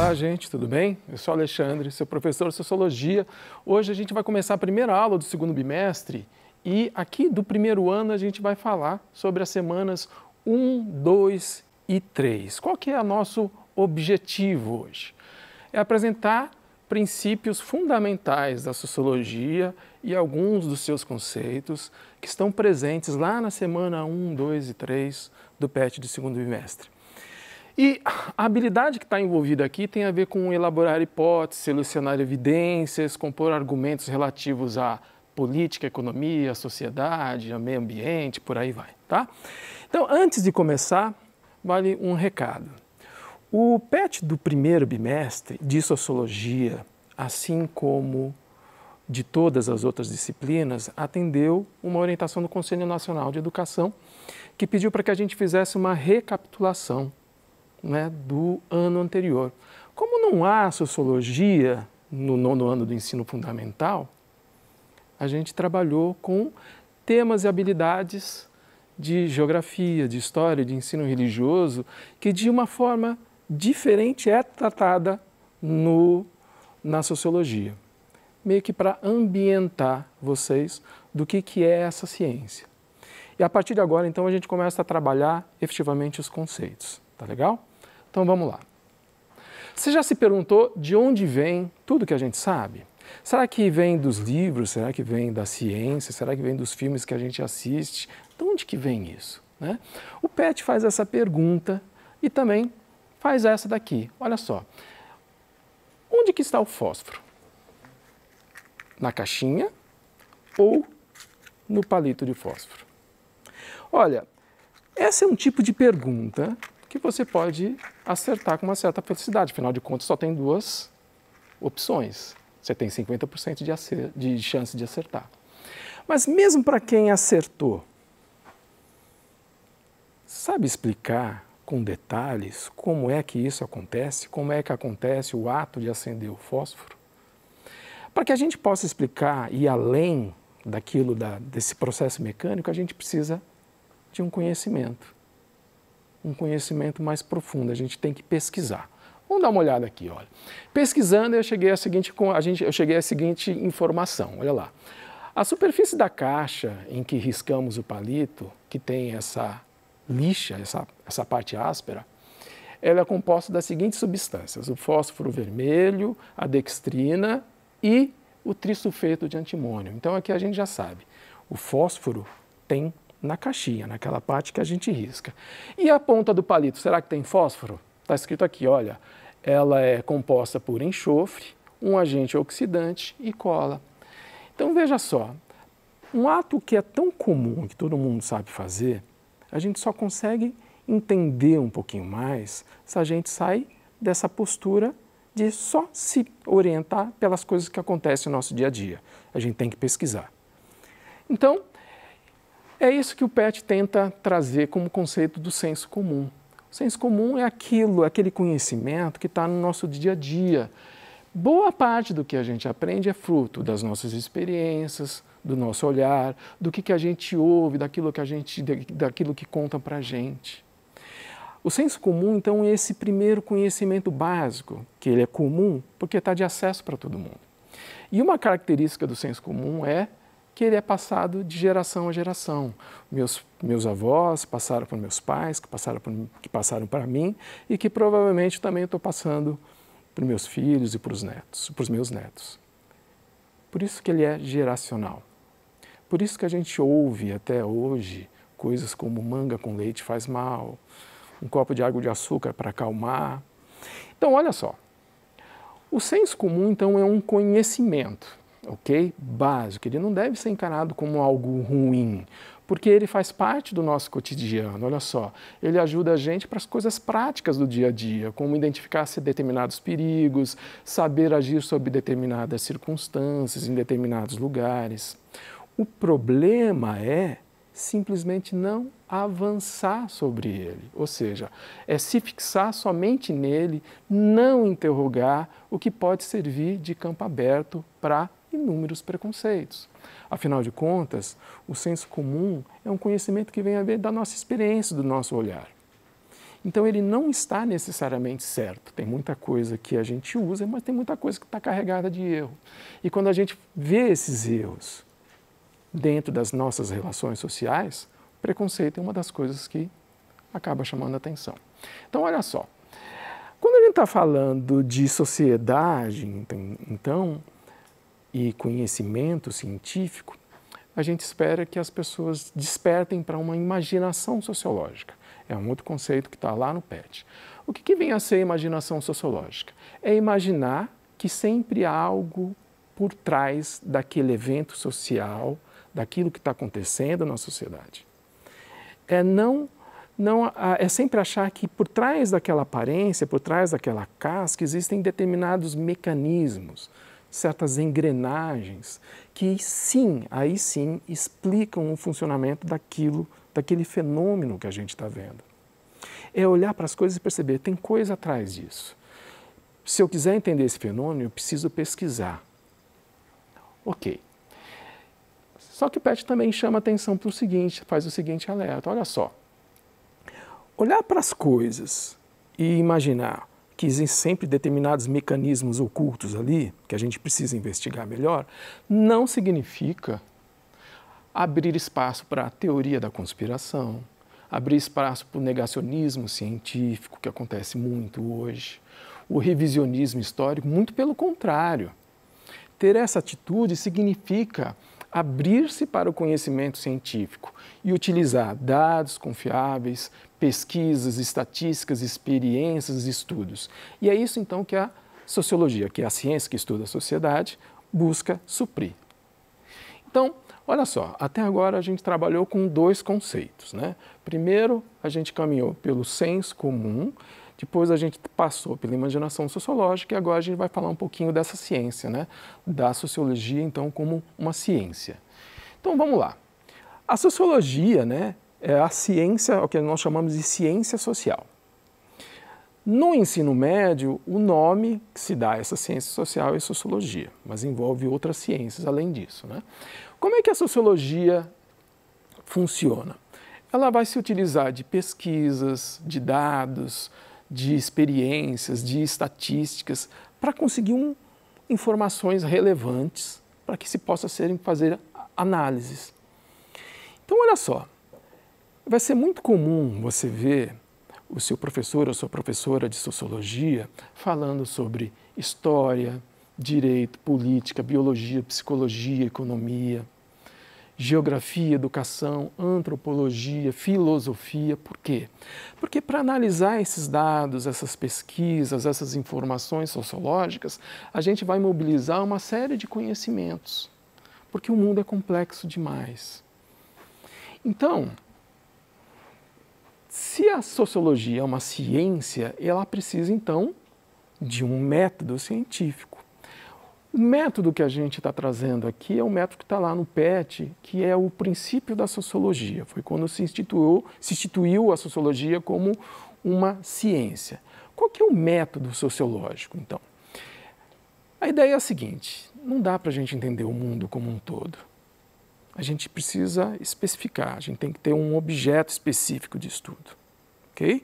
Olá, gente, tudo bem? Eu sou Alexandre, seu professor de Sociologia. Hoje a gente vai começar a primeira aula do segundo bimestre e aqui do primeiro ano a gente vai falar sobre as semanas 1, 2 e 3. Qual que é o nosso objetivo hoje? É apresentar princípios fundamentais da sociologia e alguns dos seus conceitos que estão presentes lá na semana 1, 2 e 3 do PET do segundo bimestre. E a habilidade que está envolvida aqui tem a ver com elaborar hipóteses, selecionar evidências, compor argumentos relativos à política, economia, sociedade, ao meio ambiente, por aí vai, tá? Então, antes de começar, vale um recado. O PET do primeiro bimestre de Sociologia, assim como de todas as outras disciplinas, atendeu uma orientação do Conselho Nacional de Educação, que pediu para que a gente fizesse uma recapitulação, né, do ano anterior. Como não há sociologia no nono ano do ensino fundamental, a gente trabalhou com temas e habilidades de geografia, de história, de ensino religioso, que de uma forma diferente é tratada na sociologia, meio que para ambientar vocês do que é essa ciência. E a partir de agora, então, a gente começa a trabalhar efetivamente os conceitos, tá legal? Então vamos lá. Você já se perguntou de onde vem tudo que a gente sabe? Será que vem dos livros? Será que vem da ciência? Será que vem dos filmes que a gente assiste? De onde que vem isso, né? O PET faz essa pergunta e também faz essa daqui. Olha só. Onde que está o fósforo? Na caixinha ou no palito de fósforo? Olha, esse é um tipo de pergunta que você pode acertar com uma certa felicidade. Afinal de contas, só tem duas opções. Você tem 50% de chance de acertar. Mas mesmo para quem acertou, sabe explicar com detalhes como é que isso acontece? Como é que acontece o ato de acender o fósforo? Para que a gente possa explicar e ir além daquilo, desse processo mecânico, a gente precisa de um conhecimento mais profundo, a gente tem que pesquisar. Vamos dar uma olhada aqui, olha. Pesquisando, eu cheguei à seguinte informação, olha lá. A superfície da caixa em que riscamos o palito, que tem essa lixa, essa parte áspera, ela é composta das seguintes substâncias: o fósforo vermelho, a dextrina e o trisulfeto de antimônio. Então aqui a gente já sabe, o fósforo tem na caixinha, naquela parte que a gente risca. E a ponta do palito, será que tem fósforo? Está escrito aqui, olha, ela é composta por enxofre, um agente oxidante e cola. Então veja só, um ato que é tão comum, que todo mundo sabe fazer, a gente só consegue entender um pouquinho mais se a gente sai dessa postura de só se orientar pelas coisas que acontecem no nosso dia a dia. A gente tem que pesquisar. Então, é isso que o PET tenta trazer como conceito do senso comum. O senso comum é aquele conhecimento que está no nosso dia a dia. Boa parte do que a gente aprende é fruto das nossas experiências, do nosso olhar, do que a gente ouve, daquilo que contam para a gente. O senso comum, então, é esse primeiro conhecimento básico, que ele é comum porque está de acesso para todo mundo. E uma característica do senso comum é que ele é passado de geração a geração. Meus avós passaram para meus pais, que passaram para mim e que provavelmente também estou passando para os meus filhos e para os meus netos. Por isso que ele é geracional. Por isso que a gente ouve até hoje coisas como manga com leite faz mal, um copo de água de açúcar para acalmar. Então, olha só, o senso comum, então, é um conhecimento, ok? Básico. Ele não deve ser encarado como algo ruim, porque ele faz parte do nosso cotidiano. Olha só, ele ajuda a gente para as coisas práticas do dia a dia, como identificar determinados perigos, saber agir sob determinadas circunstâncias, em determinados lugares. O problema é simplesmente não avançar sobre ele, ou seja, é se fixar somente nele, não interrogar o que pode servir de campo aberto para inúmeros preconceitos. Afinal de contas, o senso comum é um conhecimento que vem a ver da nossa experiência, do nosso olhar. Então ele não está necessariamente certo. Tem muita coisa que a gente usa, mas tem muita coisa que está carregada de erro. E quando a gente vê esses erros dentro das nossas relações sociais, o preconceito é uma das coisas que acaba chamando a atenção. Então, olha só, quando a gente está falando de sociedade, então, e conhecimento científico, a gente espera que as pessoas despertem para uma imaginação sociológica. É um outro conceito que está lá no PET. O que vem a ser imaginação sociológica? É imaginar que sempre há algo por trás daquele evento social, daquilo que está acontecendo na sociedade. É sempre achar que por trás daquela aparência, por trás daquela casca, existem determinados mecanismos, certas engrenagens que aí sim explicam o funcionamento daquele fenômeno que a gente está vendo. É olhar para as coisas e perceber, tem coisa atrás disso. Se eu quiser entender esse fenômeno, eu preciso pesquisar. Ok. Só que o PET também chama atenção para o seguinte, faz o seguinte alerta, olha só. Olhar para as coisas e imaginar que existem sempre determinados mecanismos ocultos ali, que a gente precisa investigar melhor, não significa abrir espaço para a teoria da conspiração, abrir espaço para o negacionismo científico, que acontece muito hoje, o revisionismo histórico, muito pelo contrário. Ter essa atitude significa abrir-se para o conhecimento científico e utilizar dados confiáveis, pesquisas, estatísticas, experiências, estudos. E é isso então que a sociologia, que é a ciência que estuda a sociedade, busca suprir. Então, olha só, até agora a gente trabalhou com dois conceitos, né? Primeiro, a gente caminhou pelo senso comum, depois a gente passou pela imaginação sociológica e agora a gente vai falar um pouquinho dessa ciência, né? Da sociologia, então, como uma ciência. Então, vamos lá. A sociologia, né, é a ciência, o que nós chamamos de ciência social. No ensino médio, o nome que se dá a essa ciência social é sociologia, mas envolve outras ciências além disso, né? Como é que a sociologia funciona? Ela vai se utilizar de pesquisas, de dados, de experiências, de estatísticas, para conseguir informações relevantes para que se possa fazer análises. Então, olha só, vai ser muito comum você ver o seu professor ou sua professora de sociologia falando sobre história, direito, política, biologia, psicologia, economia, geografia, educação, antropologia, filosofia. Por quê? Porque para analisar esses dados, essas pesquisas, essas informações sociológicas, a gente vai mobilizar uma série de conhecimentos, porque o mundo é complexo demais. Então, se a sociologia é uma ciência, ela precisa então de um método científico. O método que a gente está trazendo aqui é o método que está lá no PET, que é o princípio da sociologia. Foi quando se instituiu a sociologia como uma ciência. Qual que é o método sociológico, então? A ideia é a seguinte, não dá para a gente entender o mundo como um todo. A gente precisa especificar, a gente tem que ter um objeto específico de estudo, ok?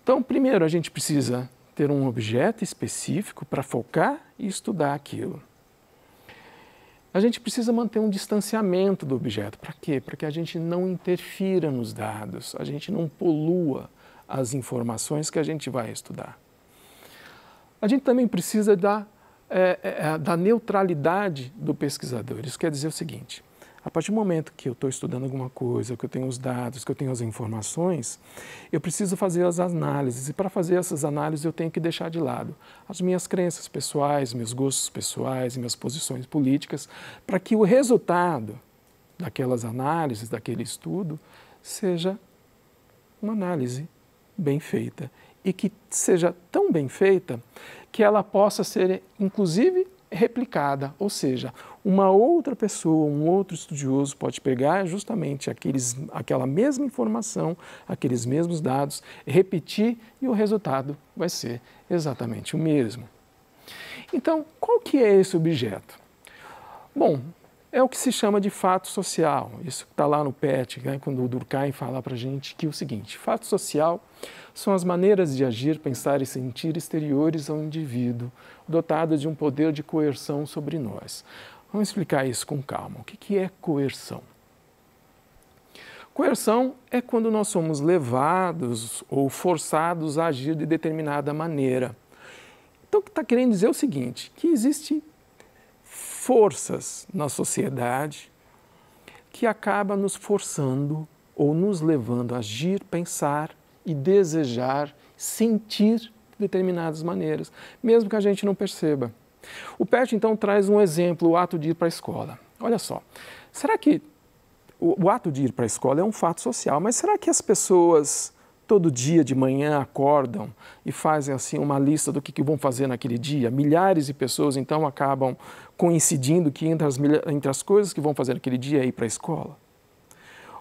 Então, primeiro a gente precisa ter um objeto específico para focar e estudar aquilo. A gente precisa manter um distanciamento do objeto. Para quê? Para que a gente não interfira nos dados, a gente não polua as informações que a gente vai estudar. A gente também precisa da neutralidade do pesquisador. Isso quer dizer o seguinte, a partir do momento que eu estou estudando alguma coisa, que eu tenho os dados, que eu tenho as informações, eu preciso fazer as análises. E para fazer essas análises eu tenho que deixar de lado as minhas crenças pessoais, meus gostos pessoais, minhas posições políticas, para que o resultado daquelas análises, daquele estudo, seja uma análise bem feita. E que seja tão bem feita que ela possa ser, inclusive, replicada, ou seja, uma outra pessoa, um outro estudioso pode pegar justamente aquela mesma informação, aqueles mesmos dados, repetir e o resultado vai ser exatamente o mesmo. Então, qual que é esse objeto? Bom, é o que se chama de fato social. Isso está lá no PET, né, quando o Durkheim fala para a gente que é o seguinte: fato social são as maneiras de agir, pensar e sentir exteriores ao indivíduo, dotadas de um poder de coerção sobre nós. Vamos explicar isso com calma. O que é coerção? Coerção é quando nós somos levados ou forçados a agir de determinada maneira. Então, o que está querendo dizer é o seguinte, que existem forças na sociedade que acabam nos forçando ou nos levando a agir, pensar e desejar, sentir de determinadas maneiras, mesmo que a gente não perceba. O PET, então, traz um exemplo, o ato de ir para a escola. Olha só, será que o ato de ir para a escola é um fato social, mas será que as pessoas todo dia de manhã acordam e fazem assim uma lista do que vão fazer naquele dia? Milhares de pessoas então acabam coincidindo que entre as coisas que vão fazer naquele dia é ir para a escola?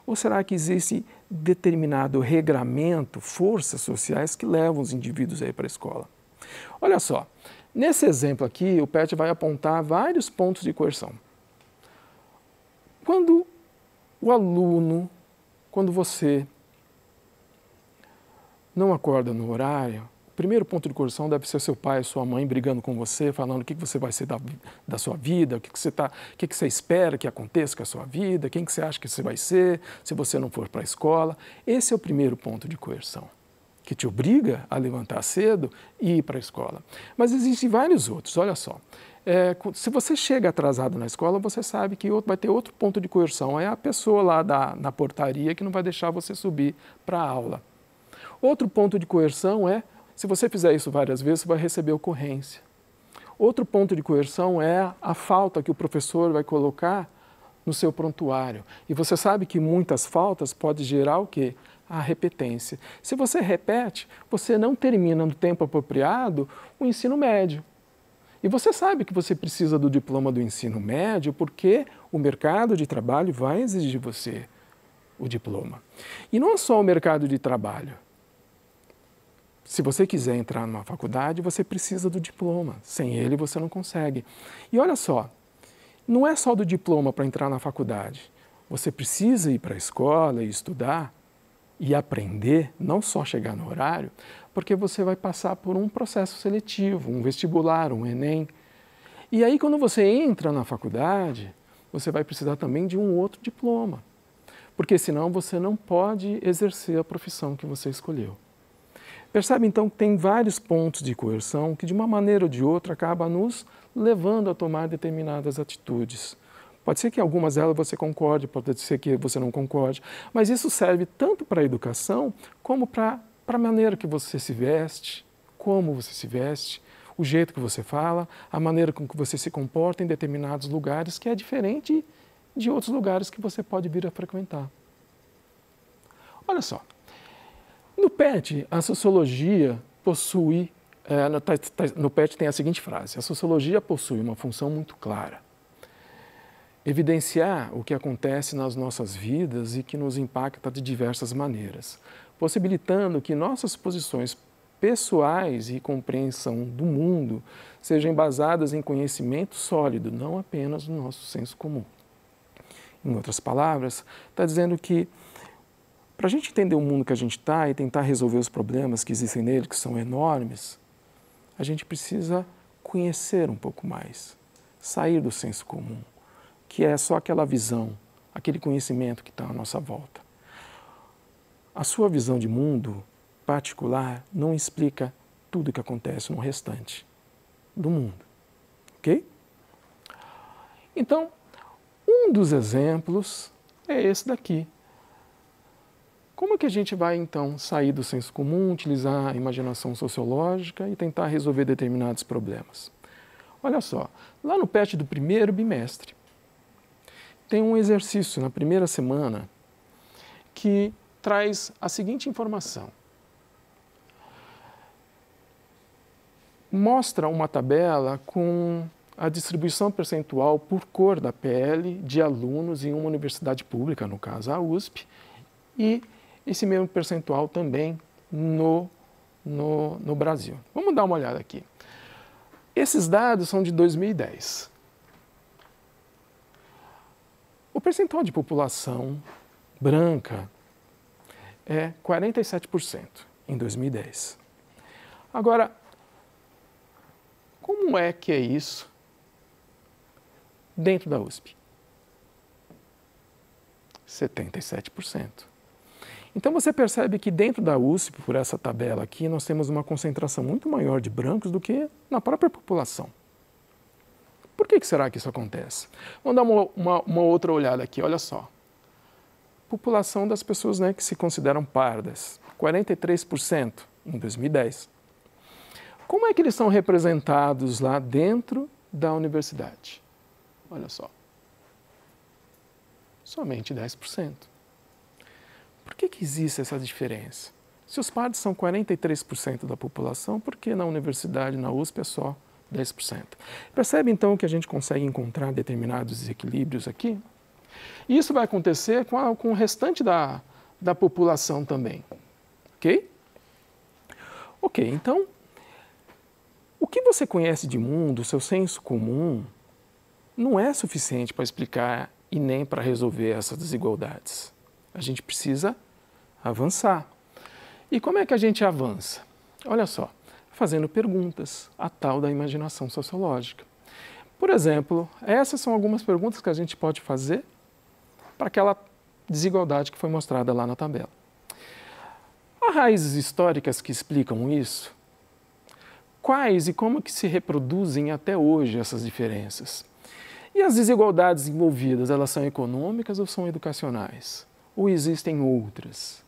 Ou será que existe determinado regramento, forças sociais que levam os indivíduos a ir para a escola? Olha só, nesse exemplo aqui o PET vai apontar vários pontos de coerção. Quando o aluno, quando você não acorda no horário, o primeiro ponto de coerção deve ser seu pai, sua mãe brigando com você, falando o que você vai ser da sua vida, o que você espera que aconteça com a sua vida, quem que você acha que você vai ser se você não for para a escola. Esse é o primeiro ponto de coerção, que te obriga a levantar cedo e ir para a escola. Mas existem vários outros, olha só. Se você chega atrasado na escola, você sabe que vai ter outro ponto de coerção. É a pessoa lá na portaria que não vai deixar você subir para a aula. Outro ponto de coerção é, se você fizer isso várias vezes, você vai receber ocorrência. Outro ponto de coerção é a falta que o professor vai colocar no seu prontuário. E você sabe que muitas faltas podem gerar o quê? A repetência. Se você repete, você não termina no tempo apropriado o ensino médio. E você sabe que você precisa do diploma do ensino médio porque o mercado de trabalho vai exigir de você o diploma. E não é só o mercado de trabalho. Se você quiser entrar numa faculdade, você precisa do diploma. Sem ele, você não consegue. E olha só, não é só do diploma para entrar na faculdade. Você precisa ir para a escola e estudar e aprender, não só chegar no horário, porque você vai passar por um processo seletivo, um vestibular, um Enem. E aí, quando você entra na faculdade, você vai precisar também de um outro diploma, porque senão você não pode exercer a profissão que você escolheu. Percebe, então, que tem vários pontos de coerção que, de uma maneira ou de outra, acabam nos levando a tomar determinadas atitudes. Pode ser que algumas delas você concorde, pode ser que você não concorde, mas isso serve tanto para a educação como para a maneira que você se veste, como você se veste, o jeito que você fala, a maneira com que você se comporta em determinados lugares, que é diferente de outros lugares que você pode vir a frequentar. Olha só, no PET, a sociologia possui, no PET tem a seguinte frase: a sociologia possui uma função muito clara. Evidenciar o que acontece nas nossas vidas e que nos impacta de diversas maneiras, possibilitando que nossas posições pessoais e compreensão do mundo sejam embasadas em conhecimento sólido, não apenas no nosso senso comum. Em outras palavras, está dizendo que para a gente entender o mundo que a gente está e tentar resolver os problemas que existem nele, que são enormes, a gente precisa conhecer um pouco mais, sair do senso comum, que é só aquela visão, aquele conhecimento que está à nossa volta. A sua visão de mundo particular não explica tudo o que acontece no restante do mundo, ok? Então, um dos exemplos é esse daqui. Como é que a gente vai, então, sair do senso comum, utilizar a imaginação sociológica e tentar resolver determinados problemas? Olha só, lá no PET do primeiro bimestre, tem um exercício na primeira semana que traz a seguinte informação. Mostra uma tabela com a distribuição percentual por cor da pele de alunos em uma universidade pública, no caso a USP, e esse mesmo percentual também no Brasil. Vamos dar uma olhada aqui. Esses dados são de 2010. O percentual de população branca é 47% em 2010. Agora, como é que é isso dentro da USP? 77%. Então você percebe que dentro da USP, por essa tabela aqui, nós temos uma concentração muito maior de brancos do que na própria população. Por que será que isso acontece? Vamos dar uma outra olhada aqui, olha só. População das pessoas, né, que se consideram pardas, 43% em 2010. Como é que eles são representados lá dentro da universidade? Olha só. Somente 10%. Por que existe essa diferença? Se os pardos são 43% da população, por que na universidade, na USP, é só 10%? Percebe então que a gente consegue encontrar determinados desequilíbrios aqui? E isso vai acontecer com o restante da população também. Ok? Ok, então, o que você conhece de mundo, o seu senso comum, não é suficiente para explicar e nem para resolver essas desigualdades. A gente precisa avançar. E como é que a gente avança? Olha só, fazendo perguntas, a tal da imaginação sociológica. Por exemplo, essas são algumas perguntas que a gente pode fazer para aquela desigualdade que foi mostrada lá na tabela. Há raízes históricas que explicam isso? Quais e como que se reproduzem até hoje essas diferenças? E as desigualdades envolvidas, elas são econômicas ou são educacionais? Ou existem outras?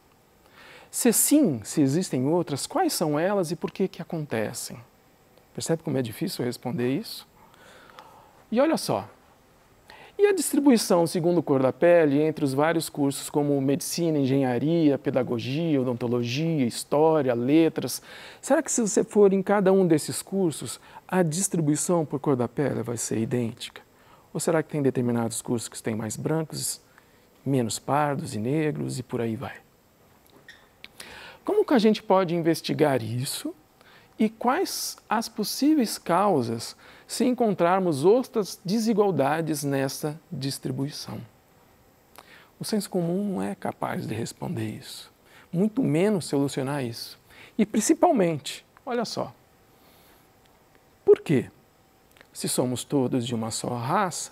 Se sim, se existem outras, quais são elas e por que acontecem? Percebe como é difícil responder isso? E olha só, e a distribuição segundo cor da pele entre os vários cursos como medicina, engenharia, pedagogia, odontologia, história, letras? Será que se você for em cada um desses cursos, a distribuição por cor da pele vai ser idêntica? Ou será que tem determinados cursos que têm mais brancos, menos pardos e negros e por aí vai? Como que a gente pode investigar isso e quais as possíveis causas se encontrarmos outras desigualdades nessa distribuição? O senso comum não é capaz de responder isso, muito menos solucionar isso. E principalmente, olha só, por quê? Se somos todos de uma só raça,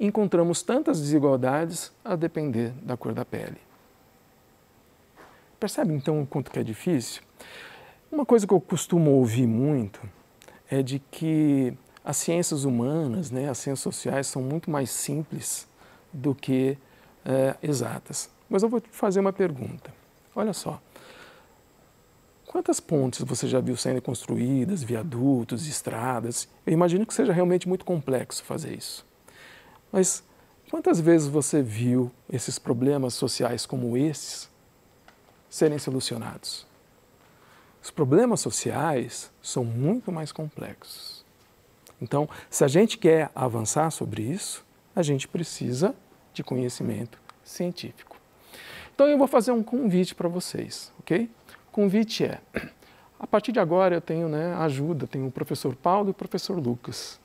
encontramos tantas desigualdades a depender da cor da pele. Percebe então o quanto que é difícil? Uma coisa que eu costumo ouvir muito é de que as ciências humanas, né, as ciências sociais são muito mais simples do que exatas. Mas eu vou te fazer uma pergunta. Olha só, quantas pontes você já viu sendo construídas, viadutos, estradas? Eu imagino que seja realmente muito complexo fazer isso. Mas quantas vezes você viu esses problemas sociais como esses serem solucionados? Os problemas sociais são muito mais complexos. Então, se a gente quer avançar sobre isso, a gente precisa de conhecimento científico. Então, eu vou fazer um convite para vocês, ok? O convite é, a partir de agora eu tenho ajuda, tenho o professor Paulo e o professor Lucas.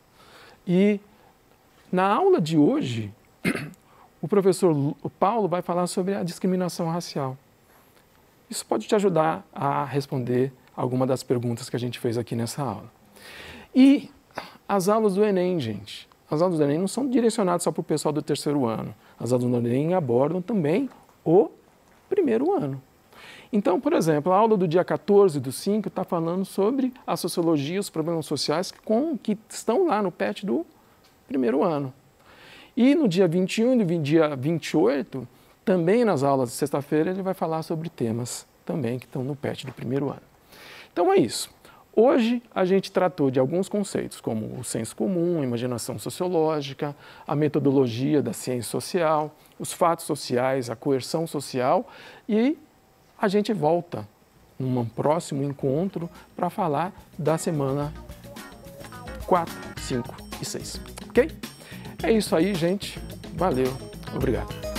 E na aula de hoje, o professor Paulo vai falar sobre a discriminação racial. Isso pode te ajudar a responder alguma das perguntas que a gente fez aqui nessa aula. E as aulas do Enem, gente. As aulas do Enem não são direcionadas só para o pessoal do terceiro ano. As aulas do Enem abordam também o primeiro ano. Então, por exemplo, a aula do dia 14 do 5 está falando sobre a sociologia, os problemas sociais que estão lá no PET do primeiro ano. E no dia 21 e no dia 28, também nas aulas de sexta-feira, ele vai falar sobre temas também que estão no PET do primeiro ano. Então é isso. Hoje a gente tratou de alguns conceitos, como o senso comum, a imaginação sociológica, a metodologia da ciência social, os fatos sociais, a coerção social, e a gente volta num próximo encontro para falar da semana 4, 5 e 6. Ok? É isso aí, gente. Valeu. Obrigado.